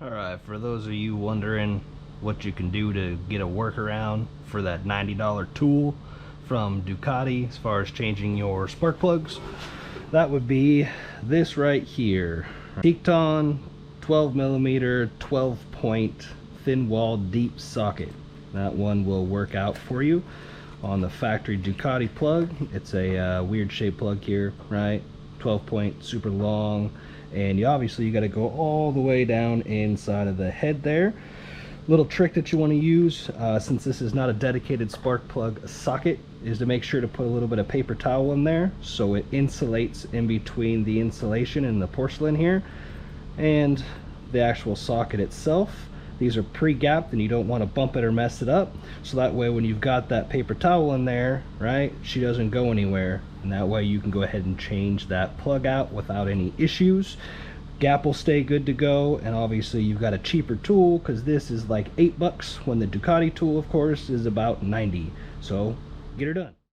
Alright, for those of you wondering what you can do to get a workaround for that $90 tool from Ducati as far as changing your spark plugs, that would be this right here. Tecton 12mm 12-point thin wall deep socket. That one will work out for you on the factory Ducati plug. It's a weird shaped plug here, right? 12-point, super long, and you got to go all the way down inside of the head there. Little trick that you want to use, since this is not a dedicated spark plug socket, is to make sure to put a little bit of paper towel in there so it insulates in between the insulation and the porcelain here and the actual socket itself. These are pre-gapped and you don't want to bump it or mess it up, so that way when you've got that paper towel in there, right, she doesn't go anywhere, and that way you can go ahead and change that plug out without any issues. Gap will stay good to go, and obviously you've got a cheaper tool because this is like $8 when the Ducati tool, of course, is about 90. So get her done.